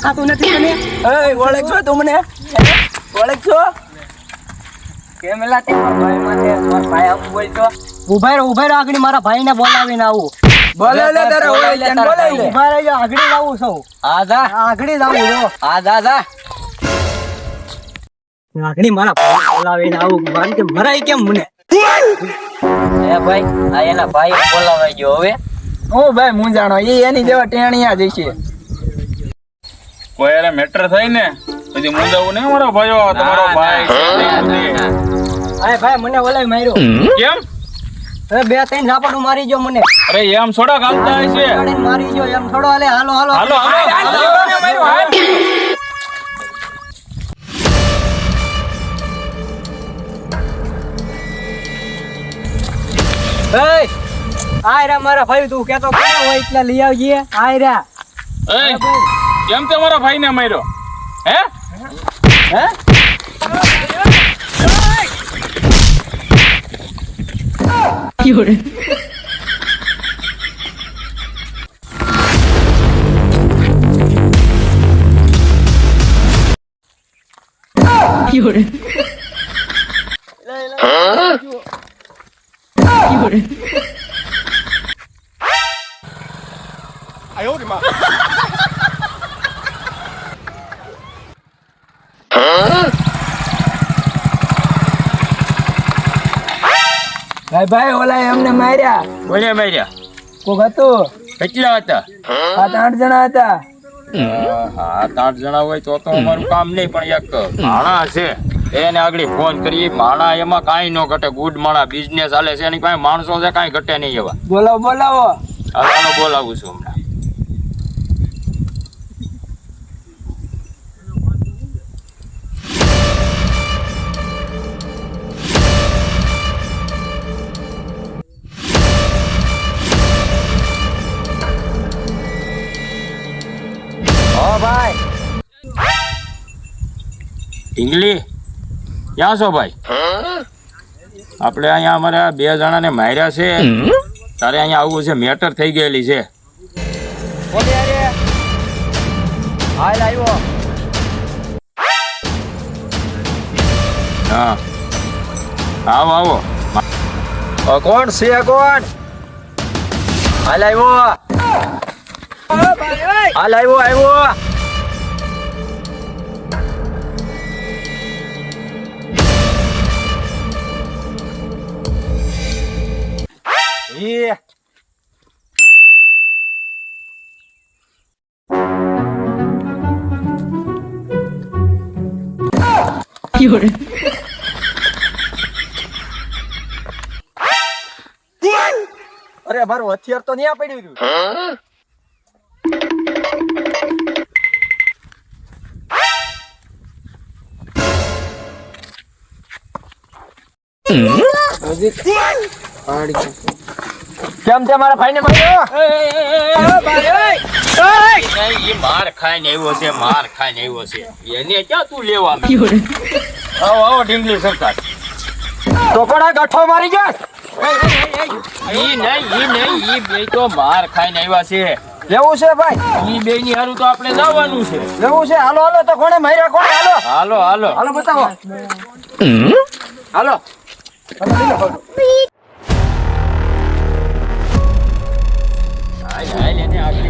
ખાતું નથી તને ઓળખશો તું મને ઓળખશો કેમ લાતી ભાઈ માથે ભાઈ આવું બોલતો ઉભા રહો આગળ મારા ભાઈને બોલાવીને આવું બોલાવ લે તારા ઓળખ તને બોલાવી લે ઉભા રહેજો આગળ આવું સૌ આગળ જ આવું જો જા આગળ મારા ભાઈ બોલાવીને આવું માન કે મરાય કેમ મને ભાઈ આ એના ભાઈ બોલાવાઈ ગયો હવે ઓ ભાઈ હું જાણો એની જેવા ટેણિયા જ છે કોઈ યાર મેટર થઈ ને પછી મુંજાવું નહીં મારો ભાઈઓ તમારો ભાઈ અરે ભાઈ મને બોલાવી માર્યો કેમ અરે બે ત્રણ ઝાપડું મારી ગયો મને અરે એમ થોડા કામતા હોય છે ગાડીને મારી ગયો એમ થોડો હાલે હાલો હાલો આય રે મારા ભાઈ તું કેતો કોને હોય એટલે લઈ આવજે આય રે કેમ તે મારા ભાઈ ને માર્યો હે ભાઈ ઓલા એમને માર્યા કોને માર્યા કોક હતું કેટલા હતા 7-8 જણા હતા 7-8 જણા હોય તો અમારું કામ નહીં પણ એક માણા છે એને આગળ ફોન કરી માણા એમાં કાંઈ ન ઘટે ગુડ માણા બિઝનેસ હાલે છે એની પાસે માણસો છે કાંઈ ઘટે નહીં એવા બોલાવો હાલો બોલાવું છું હમણાં ભાઈ ઢીંગલી ક્યાં છો ભાઈ આપણે અહીંયા અમારા 2 જણાને માર્યા છે તારે અહીંયા આવવું છે મેટર થઈ ગયેલી છે બોલે અરે હાલ આવ્યો હા આવો કોણ છે કોણ હાલ આવ્યો હાલ આવ્યો અરે મારું હથિયાર તો નહીં પડ્યું કેમ તે મારા ભાઈને માર્યો માર ખાઈને આવ્યો છે એને ક્યાં તું લેવા આવો ઢીંગલી સરકાર તો પણ આ ગઠ્ઠો મારી ગયો ઈ નહીં બે તો માર ખાઈને આવ્યા છે લેવું છે ભાઈ ઈ બે ની હારું તો આપણે જવાનું છે લેવું છે હાલો તો કોણે માર્યા કોણે હાલો બતાવો હાલો હાલ એને આગળ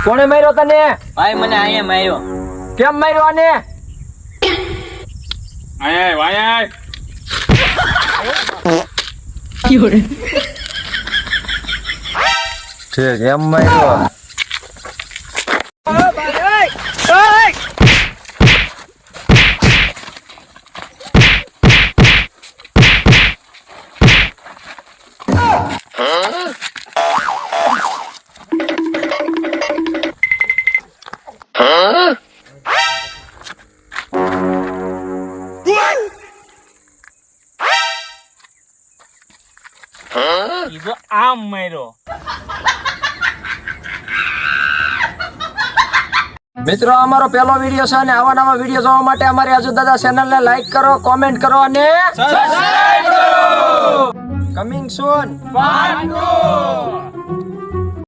કોણે માર્યો તને ભાઈ મને અહીંયા માર્યો કેમ માર્યો આને આય ઠીક એમ માર્યો ઈજો આમ માર્યો મિત્રો અમારો પહેલો વિડીયો છે અને આવા નવા વિડીયો જોવા માટે અમારી આજુ દાદા ચેનલને લાઈક કરો, કોમેન્ટ કરો અને સબસ્ક્રાઇબ કરો. કમિંગ સૂન.